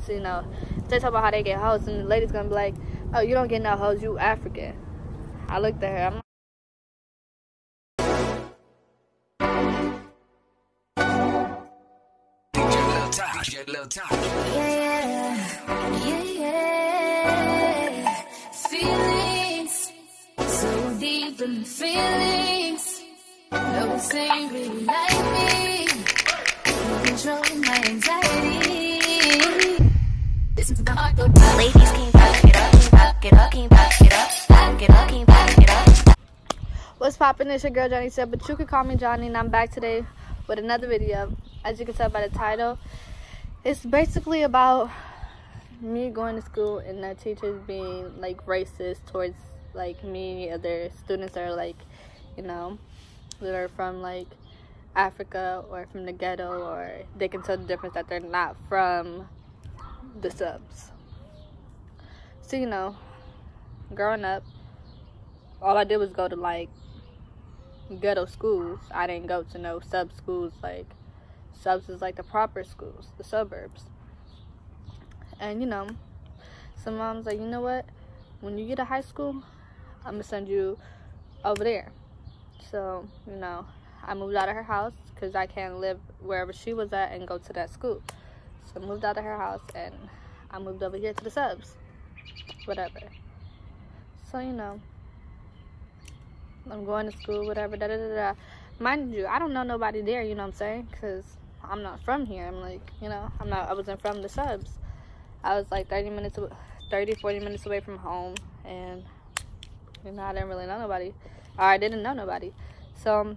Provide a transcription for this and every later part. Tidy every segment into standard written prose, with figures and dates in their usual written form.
So, you know, if they talk about how they get hoes, and the lady's gonna be like, oh, you don't get no hoes, you African. I looked at her, I'm Get a little time. Yeah. Feelings so deep in the feelings. No, this ain't really like me. Controlling my anxiety. Listen to the heart go down. Ladies, can you back it up? Can you back it up? Can you back it up? Back it up? Can you back it up? What's poppin'? It's your girl Johnny said, but you can call me Johnny, and I'm back today with another video. As you can tell by the title, it's basically about me going to school and the teachers being like racist towards like me, other students that are like, you know, that are from like Africa or from the ghetto, or they can tell the difference that they're not from the subs. So, you know, growing up, all I did was go to like ghetto schools. I didn't go to no sub schools. Like, subs is like the proper schools, the suburbs. And, you know, some moms like, you know what, when you get to high school, I'm gonna send you over there. So, you know, I moved out of her house because I can't live wherever she was at and go to that school. So I moved out of her house and I moved over here to the subs, whatever. So, you know, I'm going to school, whatever, da-da-da-da. Mind you, I don't know nobody there, you know what I'm saying? Because I'm not from here. I'm like, you know, I wasn't from the subs. I was like 40 minutes away from home. And, you know, I didn't really know nobody. Or I didn't know nobody. So,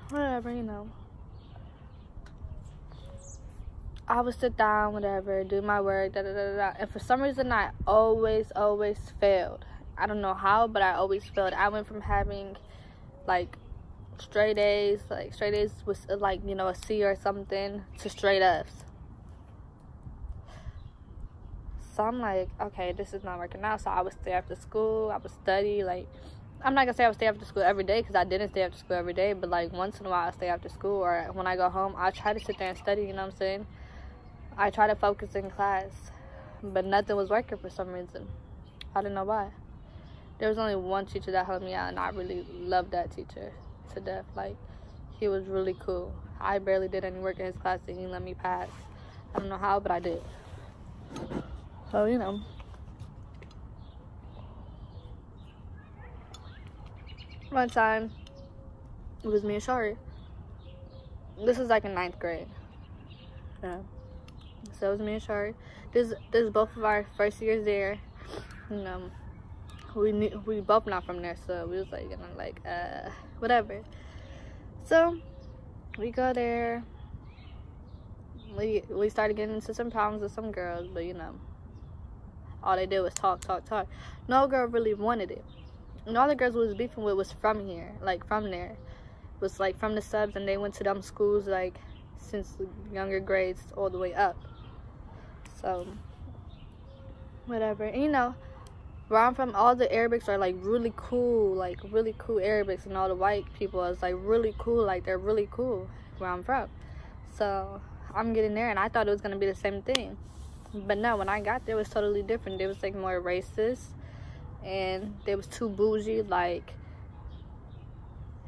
whatever, you know. I would sit down, whatever, do my work, da-da-da-da. And for some reason, I always failed. I don't know how, but I always failed. I went from having, like, straight A's with, like, you know, a C or something, to straight F's. So I'm like, okay, this is not working out. So I would stay after school. I would study. Like, I'm not going to say I would stay after school every day, because I didn't stay after school every day. But, like, once in a while, I stay after school. Or when I go home, I try to sit there and study, you know what I'm saying? I try to focus in class. But nothing was working for some reason. I don't know why. There was only one teacher that helped me out, and I really loved that teacher to death. Like, he was really cool. I barely did any work in his class, and he let me pass. I don't know how, but I did. So, you know. One time, it was me and Shari. This was like in 9th grade. Yeah. So it was me and Shari. This is both of our first years there. You know, we both not from there, so we was like, you know, like, whatever. So we go there. We started getting into some problems with some girls, but, you know, all they did was talk. No girl really wanted it. And all the girls we was beefing with was from here, like from there. Was like from the subs, and they went to them schools like since younger grades all the way up. So whatever. And, you know, where I'm from, all the Arabics are like really cool Arabics, and all the white people is like really cool, like they're really cool where I'm from. So I'm getting there, and I thought it was gonna be the same thing, but no, when I got there, it was totally different. They was like more racist, and they was too bougie. Like,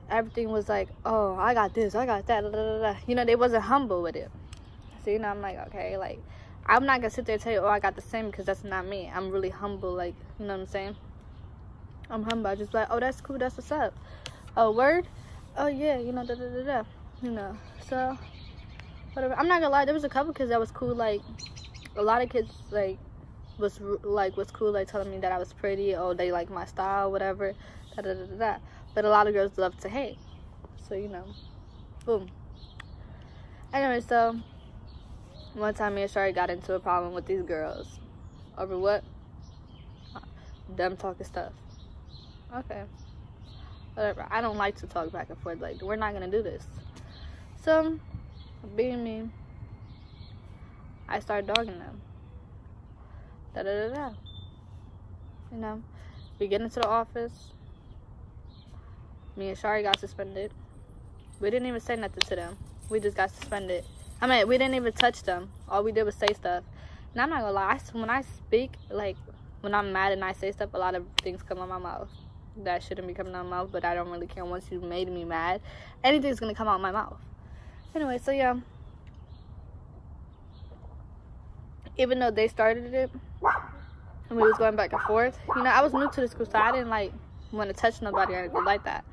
everything was like, oh, I got this, I got that, da, da, da. You know, they wasn't humble with it. So, you know, I'm like, okay, like, I'm not gonna sit there and tell you, oh, I got the same, because that's not me. I'm really humble, like, you know what I'm saying? I'm humble. I just like, oh, that's cool, that's what's up. Oh, word? Oh, yeah, you know, da, da, da, da. You know, so, whatever. I'm not gonna lie, there was a couple kids that was cool. Like, a lot of kids, like, was cool, like, telling me that I was pretty, oh, they like my style, whatever, da, da, da, da, da. But a lot of girls love to hate. So, you know, boom. Anyway, so one time me and Shari got into a problem with these girls. Over what? Them talking stuff. Okay. Whatever. I don't like to talk back and forth. Like, we're not gonna do this. So, being me, I started dogging them. Da da da da. You know, we get into the office. Me and Shari got suspended. We didn't even say nothing to them. We just got suspended. I mean, we didn't even touch them. All we did was say stuff. And I'm not gonna lie, when I speak, like, when I'm mad and I say stuff, a lot of things come out my mouth that shouldn't be coming out my mouth, but I don't really care. Once you made me mad, anything's gonna come out my mouth. Anyway, so yeah. Even though they started it, and we was going back and forth, you know, I was new to the school, so I didn't, like, want to touch nobody or anything like that.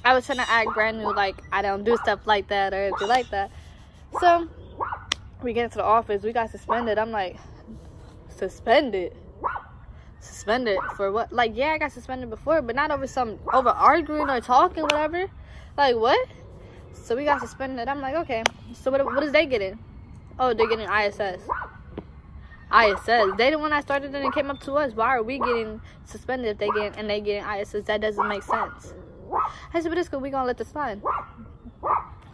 I was trying to act brand new, like, I don't do stuff like that or anything like that. So, we get into the office, we got suspended. I'm like, suspended? Suspended for what? Like, yeah, I got suspended before, but not over arguing or talking, whatever. Like, what? So we got suspended. I'm like, okay, so what is they getting? Oh, they're getting ISS. ISS. They the one that started it and came up to us. Why are we getting suspended if they getting ISS? That doesn't make sense. I said, but it's cool. We gonna let this slide.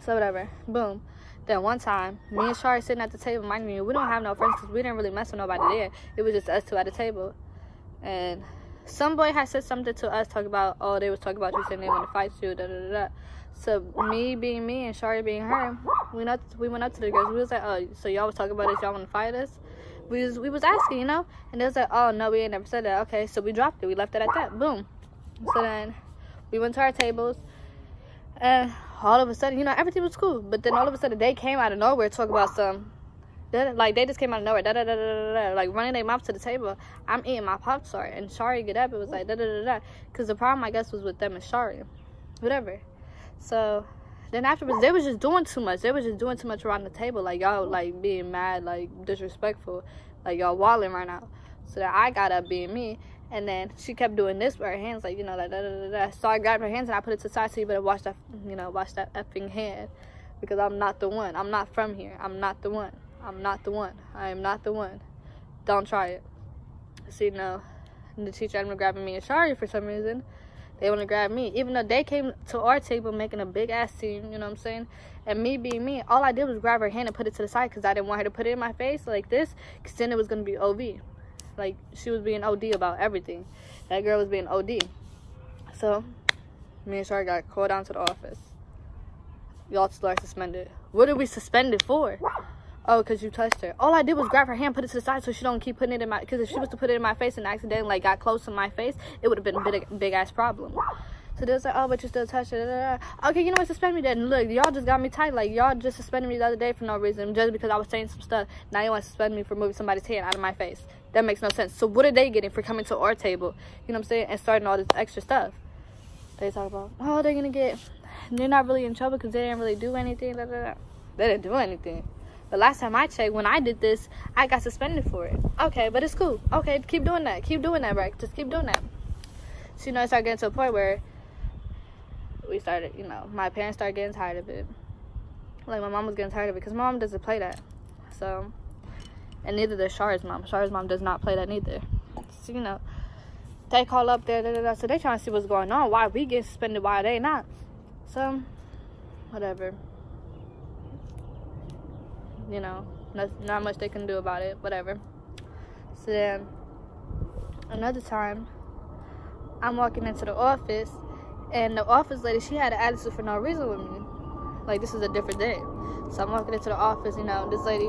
So whatever. Boom. Then one time, me and Shari sitting at the table. Mind you, we don't have no friends because we didn't really mess with nobody there. It was just us two at the table. And some boy had said something to us, talking about, oh, they was talking about you saying they want to fight you, da da da da. So me being me and Shari being her, we went up to the girls. We was like, oh, so y'all was talking about this? Y'all want to fight us? We was asking, you know, and they was like, oh no, we ain't never said that. Okay, so we dropped it. We left it at that. Boom. So then we went to our tables, and all of a sudden, you know, everything was cool. But then all of a sudden, they came out of nowhere talk about some, like they just came out of nowhere, da da da da da, like running their mouth to the table. I'm eating my Pop-Tart, and Shari get up. It was like da da da da, because the problem I guess was with them and Shari, whatever. So then afterwards, they was just doing too much. They was just doing too much around the table. Like, y'all, like, being mad, like, disrespectful. Like, y'all walling right now. So then I got up being me. And then she kept doing this with her hands. Like, you know, like, da, da, da, da. So I grabbed her hands and I put it to the side. So you better watch that, you know, watch that effing hand. Because I'm not the one. I'm not from here. I'm not the one. I'm not the one. I am not the one. Don't try it. So, you know, the teacher ended up grabbing me and Shari for some reason. They want to grab me, even though they came to our table making a big ass scene, you know what I'm saying? And me being me, all I did was grab her hand and put it to the side because I didn't want her to put it in my face like this, because then it was going to be OV. Like, she was being OD about everything. That girl was being OD. So, me and Shari got called down to the office. Y'all are suspended. What are we suspended for? Oh, because you touched her. All I did was grab her hand, put it to the side so she don't keep putting it in my... Because if she was to put it in my face and accidentally, like, got close to my face, it would have been a big-ass problem. So they was like, oh, but you still touched her. Okay, you know what? Suspend me then. Look, y'all just got me tight. Like, y'all just suspended me the other day for no reason. Just because I was saying some stuff. Now you want to suspend me for moving somebody's hand out of my face. That makes no sense. So what are they getting for coming to our table? You know what I'm saying? And starting all this extra stuff. They talk about, oh, they're going to get... They're not really in trouble because they didn't really do anything. They didn't do anything. The last time I checked, when I did this, I got suspended for it. Okay, but it's cool. Okay, keep doing that. Keep doing that, right? Just keep doing that. So, you know, it started getting to a point where we started, you know, my parents started getting tired of it. Like, my mom was getting tired of it because my mom doesn't play that. So, and neither does Shari's mom. Shari's mom does not play that neither. So, you know, they call up there, so they trying to see what's going on. Why we get suspended, why they not? So, whatever. You know, not much they can do about it, whatever. So then, another time, I'm walking into the office, and the office lady, she had an attitude for no reason with me. Like, this is a different day. So I'm walking into the office, you know, this lady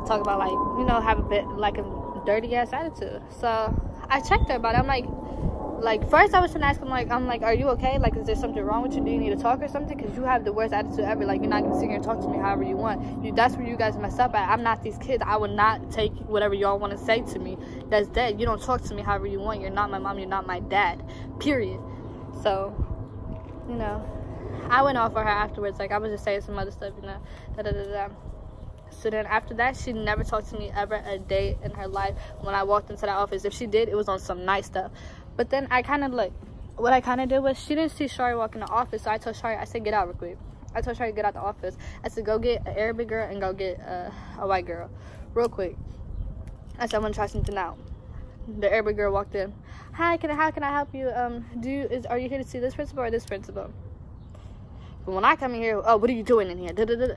talk about, like, you know, have a bit, like, a dirty-ass attitude. So I checked her about it. I'm like, first I was trying to ask him, I'm like, are you okay? Like, is there something wrong with you? Do you need to talk or something? Because you have the worst attitude ever. Like, you're not going to sit here and talk to me however you want. That's where you guys mess up at. I'm not these kids. I would not take whatever y'all want to say to me. That's dead. You don't talk to me however you want. You're not my mom. You're not my dad. Period. So, you know, I went off on her afterwards. Like, I was just saying some other stuff, you know, da-da-da-da. So then after that, she never talked to me ever a day in her life when I walked into that office. If she did, it was on some nice stuff. But then I kind of, like, what I kind of did was, she didn't see Shari walk in the office, so I told Shari, I said, get out real quick. I told Shari to get out the office. I said, go get an Arabic girl and go get a white girl real quick. I said, I'm going to try something out. The Arabic girl walked in. Hi, how can I help you? Are you here to see this principal or this principal? But when I come in here, oh, what are you doing in here? Da-da-da-da.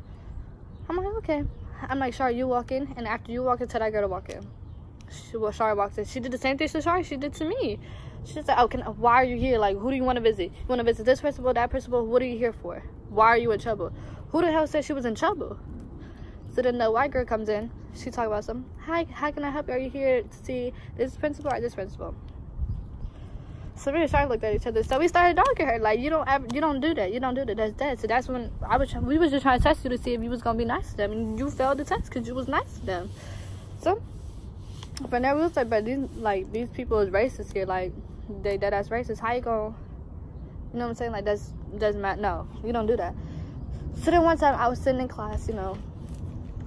I'm like, okay. I'm like, Shari, you walk in, and after you walk in, tell that girl to walk in. Shari walks in. She did the same thing to Shari she did to me. She said, oh, why are you here? Like, who do you want to visit? You want to visit this principal, that principal? What are you here for? Why are you in trouble? Who the hell said she was in trouble? So then the white girl comes in. She talk about something. Hi, how can I help you? Are you here to see this principal or this principal? So me and Shari looked at each other. So we started dogging her. Like, you don't do that. You don't do that. That's dead. So that's when we was just trying to test you to see if you was going to be nice to them. And you failed the test because you was nice to them. So from there we was like, but these people is racist here. Like, that's racist. How you going to, you know what I'm saying? Like, doesn't matter. No, you don't do that. So then one time I was sitting in class, you know.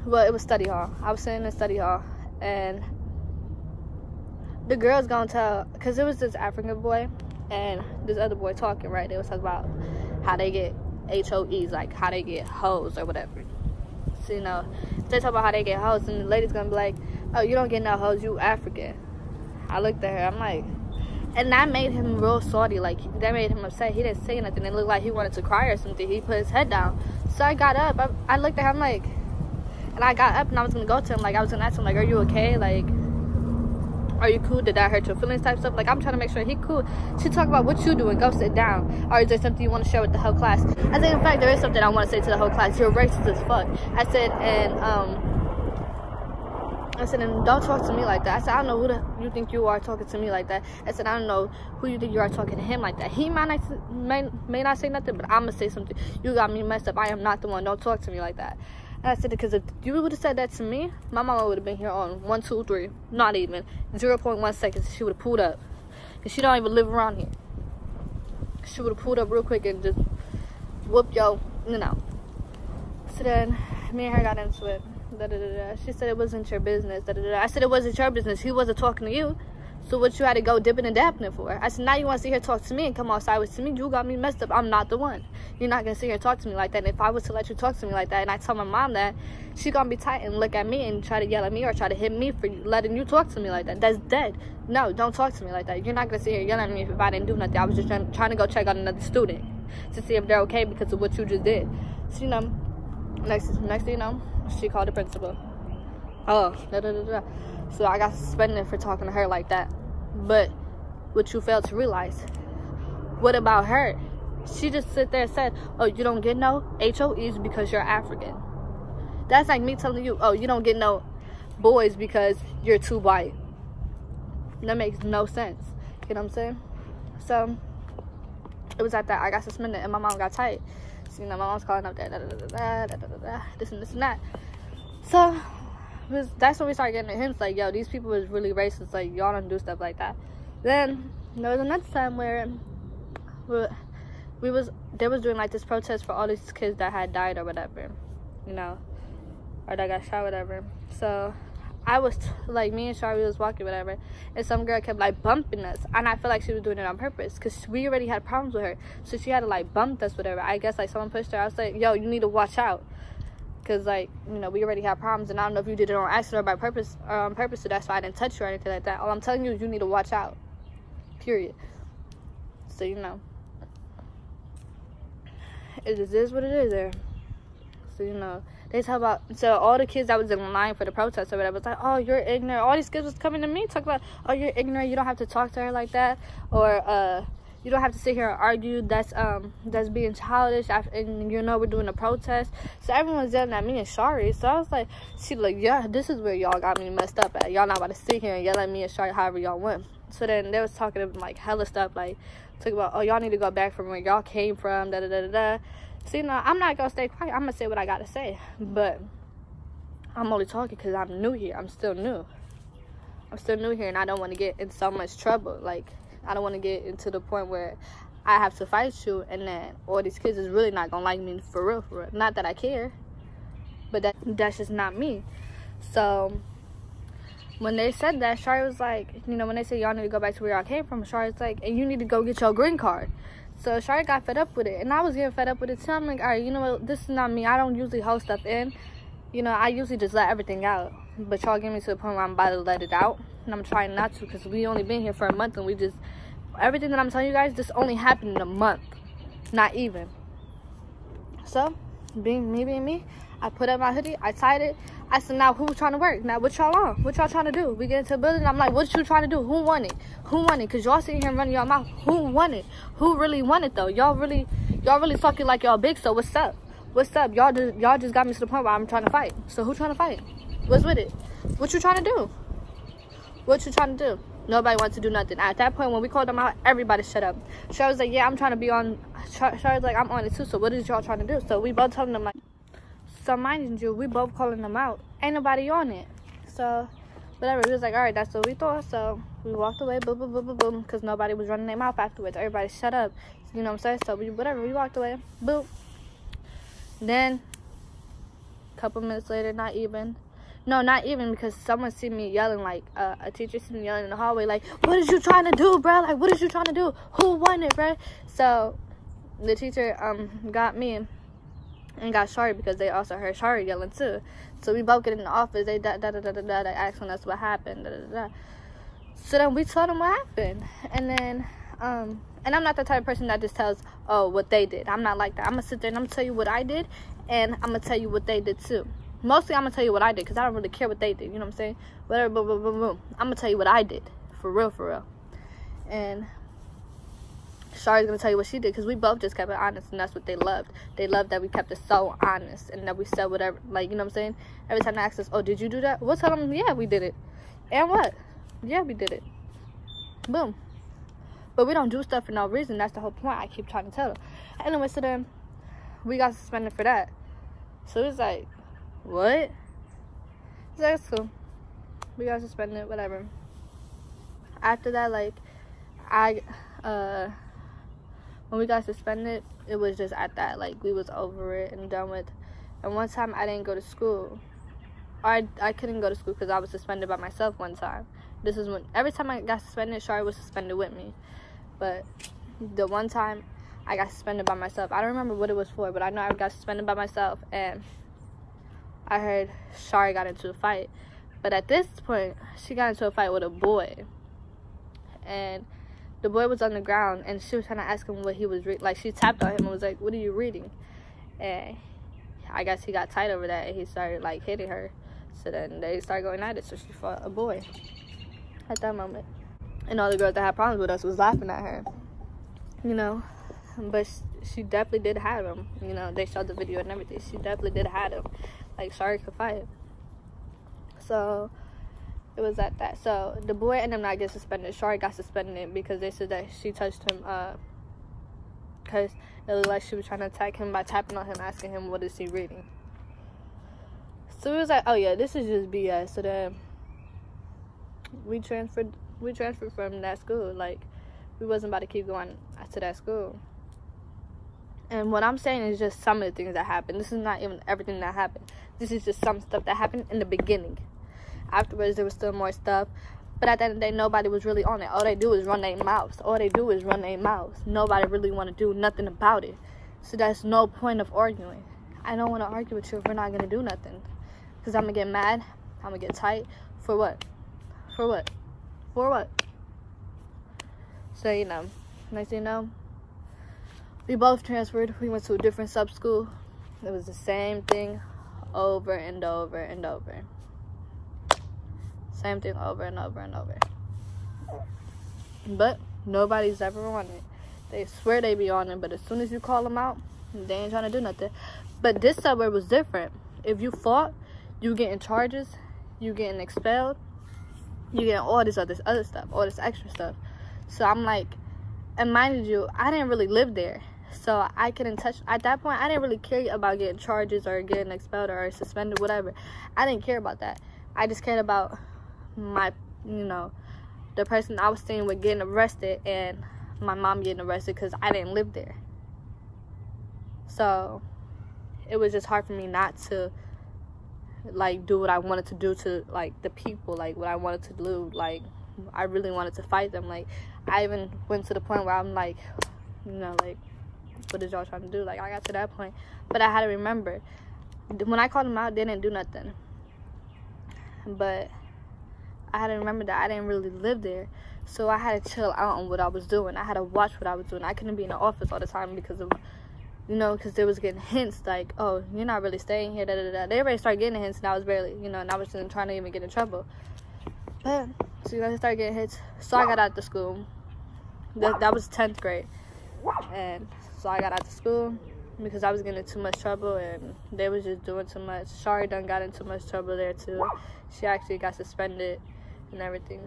Well, it was study hall. I was sitting in study hall, and the girl's gonna tell, because it was this African boy and this other boy talking, right? They was talking about how they get HOEs, like how they get hoes or whatever. So, you know, they talk about how they get hoes, and the lady's gonna be like, oh, you don't get no hoes, you African. I looked at her, I'm like, and that made him real salty. Like, that made him upset. He didn't say nothing. It looked like he wanted to cry or something. He put his head down. So I got up. I looked at him like, and I got up and I was gonna go to him. Like, I was gonna ask him, like, are you okay? Like, are you cool? Did that hurt your feelings? Type stuff. Like, I'm trying to make sure he cool. She talk about what you doing. Go sit down. Or is there something you want to share with the whole class? I said, in fact, there is something I want to say to the whole class. You're racist as fuck. I said, and don't talk to me like that. I said, I don't know who you think you are talking to me like that. I said, I don't know who you think you are talking to him like that. He may not say nothing, but I'm going to say something. You got me messed up. I am not the one. Don't talk to me like that. And I said, because if you would have said that to me, my mama would have been here on 1, 2, 3, not even 0.1 seconds. She would have pulled up. And she don't even live around here. She would have pulled up real quick and just whoop yo, you know. So then me and her got into it. She said it wasn't your business. I said it wasn't your business. He wasn't talking to you. So what you had to go dipping and dapping for? I said, now you want to sit here talk to me and come outside with me? You got me messed up. I'm not the one. You're not going to sit here and talk to me like that. And if I was to let you talk to me like that and I tell my mom that, she going to be tight and look at me and try to yell at me or try to hit me for letting you talk to me like that. That's dead. No, don't talk to me like that. You're not going to sit here yelling at me if I didn't do nothing. I was just trying to go check on another student to see if they're okay because of what you just did. So, you know, next thing you know, she called the principal. Oh, So I got suspended for talking to her like that. But what you failed to realize, what about her? She just sit there and said, oh, you don't get no HOEs because you're African. That's like me telling you, oh, you don't get no boys because you're too white. That makes no sense. You know what I'm saying? So it was at that I got suspended and my mom got tight. So, you know, my mom's calling up there, this and that. So that's when we started getting the hints, like, yo, these people is really racist, like, y'all don't do stuff like that. Then there was another time where they was doing like this protest for all these kids that had died or whatever, you know, or that got shot, whatever. So I was like, me and Shari was walking, whatever, and some girl kept like bumping us, and I feel like she was doing it on purpose because we already had problems with her, so she had to like bump us, whatever. I guess like someone pushed her. I was like, yo, you need to watch out. Because, like, you know, we already have problems. And I don't know if you did it on accident or by purpose or on purpose. So that's why I didn't touch you or anything like that. All I'm telling you is you need to watch out. Period. So, you know. It is what it is there. So, you know. They talk about, so all the kids that was in line for the protest or whatever was like, oh, you're ignorant. All these kids was coming to me talk about, oh, you're ignorant. You don't have to talk to her like that. Or, you don't have to sit here and argue. That's being childish. And you know we're doing a protest. So everyone's yelling at me and Shari. So I was like, she like, yeah, this is where y'all got me messed up at. Y'all not about to sit here and yell at me and Shari however y'all want. So then they was talking about like hella stuff, like talking about, oh, y'all need to go back from where y'all came from. So, you know, I'm not gonna stay quiet. I'm gonna say what I gotta say. But I'm only talking because I'm new here. I'm still new here, and I don't want to get in so much trouble. Like, I don't want to get into the point where I have to fight you and then all these kids is really not gonna like me for real. Not that I care, but that's just not me. So when they said that, Shari was like, you know, when they said y'all need to go back to where y'all came from, Shari was like, and you need to go get your green card. So Shari got fed up with it, and I was getting fed up with it too. I'm like, all right, you know what, this is not me. I don't usually hold stuff in. You know, I usually just let everything out. But y'all get me to the point where I'm about to let it out. And I'm trying not to because we only been here for a month. And we just, everything that I'm telling you guys, this only happened in a month. Not even. So, being me, I put up my hoodie. I tied it. I said, now who's trying to work? Now what y'all on? What y'all trying to do? We get into the building. I'm like, what you trying to do? Who won it? Who won it? Because y'all sitting here and running y'all mouth. Who won it? Who really won it though? Y'all really talking like y'all big. So what's up? what's up? Y'all just got me to the point where I'm trying to fight. So who trying to fight? What's with it? What you trying to do? What you trying to do? Nobody wants to do nothing. At that point, when we called them out, everybody shut up. Shar was like, yeah, I'm trying to be on. Shar was like, I'm on it too. So what is y'all trying to do? So we both telling them like, so mind you, we both calling them out. Ain't nobody on it. So whatever. We was like, all right, that's what we thought. So we walked away, boom, boom, boom, boom, boom, because nobody was running their mouth afterwards. Everybody shut up. You know what I'm saying? So we walked away, boom. Then a couple minutes later, not even because someone see me yelling, like a teacher see me yelling in the hallway, like, what is you trying to do, bro? Like, what is you trying to do? Who won it, bro? So the teacher got me and got Shari, because they also heard Shari yelling too. So we both get in the office. They they asking us what happened. So then we told them what happened, and then and I'm not the type of person that just tells, oh, what they did. I'm not like that. I'm gonna sit there and I'm gonna tell you what I did, and I'm gonna tell you what they did too. Mostly I'm gonna tell you what I did, because I don't really care what they did. You know what I'm saying? Whatever, boom, boom, boom, boom. I'm gonna tell you what I did, for real. And Shari's gonna tell you what she did, because we both just kept it honest, and that's what they loved. They loved that we kept it so honest, and that we said whatever, like, you know what I'm saying? Every time they ask us, oh, did you do that? We'll tell them, yeah, we did it. And what? Yeah, we did it. Boom. But we don't do stuff for no reason. That's the whole point. I keep trying to tell them. Anyway, so then we got suspended for that. So it's like, what? He's like, it's cool. We got suspended, whatever. After that, like, when we got suspended, it was just at that. Like, we was over it and done with. And one time I didn't go to school. I couldn't go to school because I was suspended by myself one time. This is when, every time I got suspended, Shari was suspended with me. But the one time I got suspended by myself, I don't remember what it was for, but I know I got suspended by myself, and I heard Shari got into a fight. But at this point, she got into a fight with a boy. And the boy was on the ground, and she was trying to ask him what he was reading. Like, she tapped on him and was like, what are you reading? And I guess he got tight over that, and he started, like, hitting her. So then they started going at it, so she fought a boy at that moment. And all the girls that had problems with us was laughing at her, you know. But she definitely did have him, you know. They showed the video and everything. She definitely did have him. Like, Shari could fight. So it was at that. So the boy ended up not getting suspended. Shari got suspended because they said that she touched him because it looked like she was trying to attack him by tapping on him, asking him what is he reading. So it was like, oh yeah, this is just BS. So then we transferred from that school. Like, we wasn't about to keep going to that school. And what I'm saying is just some of the things that happened. This is not even everything that happened. This is just some stuff that happened in the beginning. Afterwards, there was still more stuff. But at the end of the day, nobody was really on it. All they do is run their mouths. Nobody really want to do nothing about it. So that's no point of arguing. I don't want to argue with you if we're not going to do nothing. Because I'm going to get mad. I'm going to get tight. For what? So, you know, next thing you know, we both transferred. We went to a different sub school. It was the same thing over and over and over. Same thing over and over and over. But nobody's ever on it. They swear they be on it, but as soon as you call them out, they ain't trying to do nothing. But this suburb was different. If you fought, you getting charges, you getting expelled, you getting all this other stuff, all this extra stuff. So I'm like, and mind you, I didn't really live there. So I couldn't touch, at that point, I didn't really care about getting charges or getting expelled or suspended, whatever. I didn't care about that. I just cared about my, you know, the person I was staying with getting arrested and my mom getting arrested because I didn't live there. So it was just hard for me not to, like, do what I wanted to do to, like, the people, like, what I wanted to do. Like, I really wanted to fight them. Like, I even went to the point where I'm like, you know, like, what is y'all trying to do? Like, I got to that point. But I had to remember, when I called them out, they didn't do nothing. But I had to remember that I didn't really live there. So I had to chill out on what I was doing. I had to watch what I was doing. I couldn't be in the office all the time because of, you know, because they was getting hints like, oh, you're not really staying here, da-da-da. They already started getting hints, and I was barely, you know, and I was just trying to even get in trouble. But, so you guys started getting hits. So I got out of school. That was 10th grade. And so I got out of school. because I was getting in too much trouble and they was just doing too much. Shari done got in too much trouble there too. She actually got suspended and everything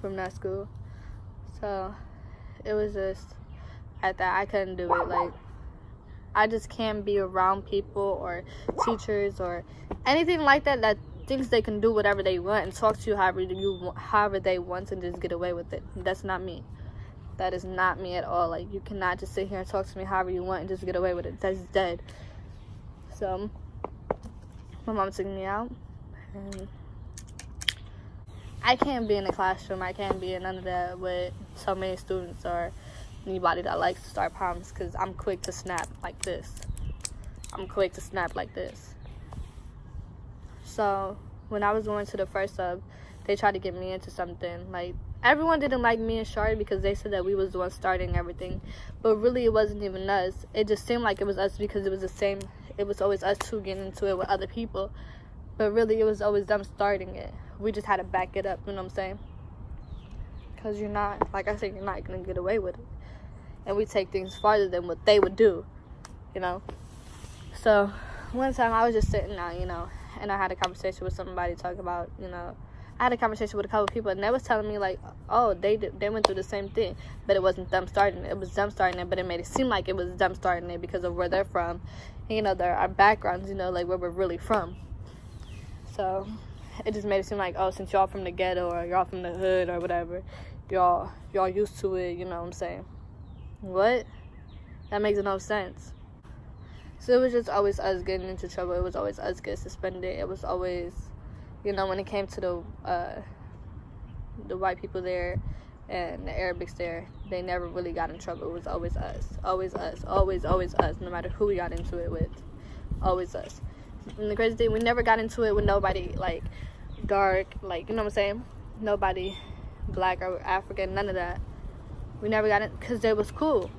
from that school. So it was just at that I couldn't do it. Like, I just can't be around people or teachers or anything like that that thinks they can do whatever they want and talk to you however they want and just get away with it. That's not me. That is not me at all. Like, you cannot just sit here and talk to me however you want and just get away with it. That's dead. So my mom took me out, and I can't be in the classroom. I can't be in none of that with so many students or anybody that likes to start problems, because I'm quick to snap like this. I'm quick to snap like this. So when I was going to the first sub, they tried to get me into something. Like, everyone didn't like me and Shari because they said that we was the ones starting everything, but really it wasn't even us. It just seemed like it was us because it was the same. It was always us two getting into it with other people, but really it was always them starting it. We just had to back it up, you know what I'm saying? Because you're not, like I said, you're not gonna get away with it, and we take things farther than what they would do, you know. So one time I was just sitting there, you know, and I had a conversation with somebody talking about, you know, I had a conversation with a couple of people, and they was telling me, like, oh, they went through the same thing, but it wasn't them starting it. It was them starting it, but it made it seem like it was them starting it because of where they're from. And, you know, our backgrounds, you know, like, where we're really from. So it just made it seem like, oh, since y'all from the ghetto or y'all from the hood or whatever, y'all used to it, you know what I'm saying? What? That makes no sense. So it was just always us getting into trouble. It was always us getting suspended. It was always, you know, when it came to the white people there and the Arabics there, they never really got in trouble. It was always us. Always us. Always us. No matter who we got into it with. Always us. And the crazy thing, we never got into it with nobody, like, dark, like, you know what I'm saying? Nobody black or African, none of that. We never got it because they was cool.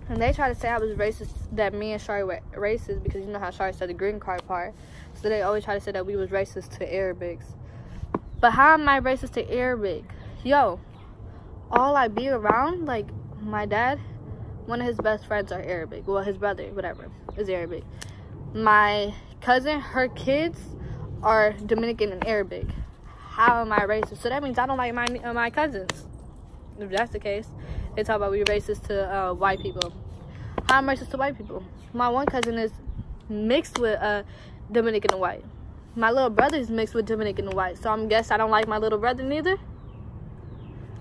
And they tried to say I was racist, that me and Shari were racist, because you know how Shari said the green card part. So they always try to say that we was racist to Arabics. But how am I racist to Arabic? Yo, all I be around, like, my dad, one of his best friends are Arabic. Well, his brother, whatever, is Arabic. My cousin, her kids are Dominican and Arabic. How am I racist? So that means I don't like my cousins. If that's the case, they talk about we racist to white people. How am I racist to white people? My one cousin is mixed with Dominican and white. My little brother is mixed with Dominican and white. So I'm guess I don't like my little brother neither.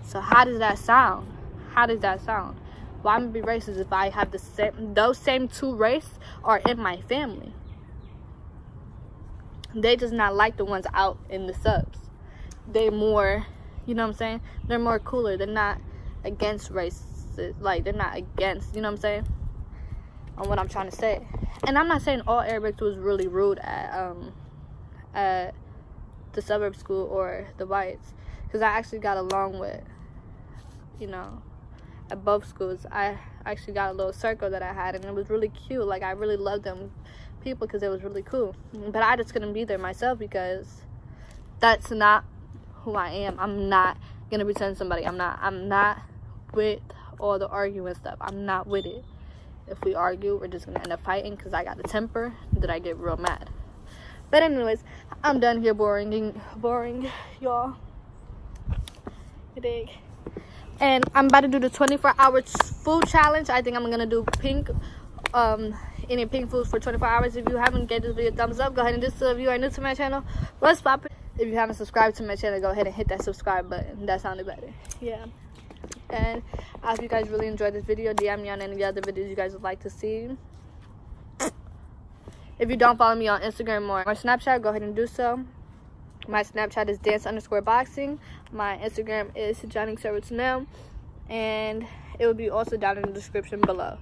So how does that sound? How does that sound? Why am I be racist if I have those same two race are in my family? They just not like the ones out in the subs. They more, you know what I'm saying? They're more cooler. They're not against races. Like, they're not against, you know what I'm saying? On what I'm trying to say. And I'm not saying all Arabics was really rude at the suburb school or the whites, because I actually got along with, you know, at both schools. I actually got a little circle that I had, and it was really cute. Like, I really loved them people because it was really cool. But I just couldn't be there myself because that's not who I am. I'm not gonna pretend somebody. I'm not with all the arguing stuff. I'm not with it. If we argue, we're just gonna end up fighting because I got a temper that I get real mad. But anyways, I'm done here boring y'all. You dig? And I'm about to do the 24-hour food challenge. I think I'm gonna do pink any pink foods for 24 hours. If you haven't, give this video a thumbs up. Go ahead and do so. If you are new to my channel, what's poppin'? If you haven't subscribed to my channel, go ahead and hit that subscribe button. That sounded better. Yeah. And I hope you guys really enjoyed this video. DM me on any other videos you guys would like to see. If you don't follow me on Instagram or Snapchat, go ahead and do so. My Snapchat is dance_boxing. My Instagram is Johnny Servants now. And it will be also down in the description below.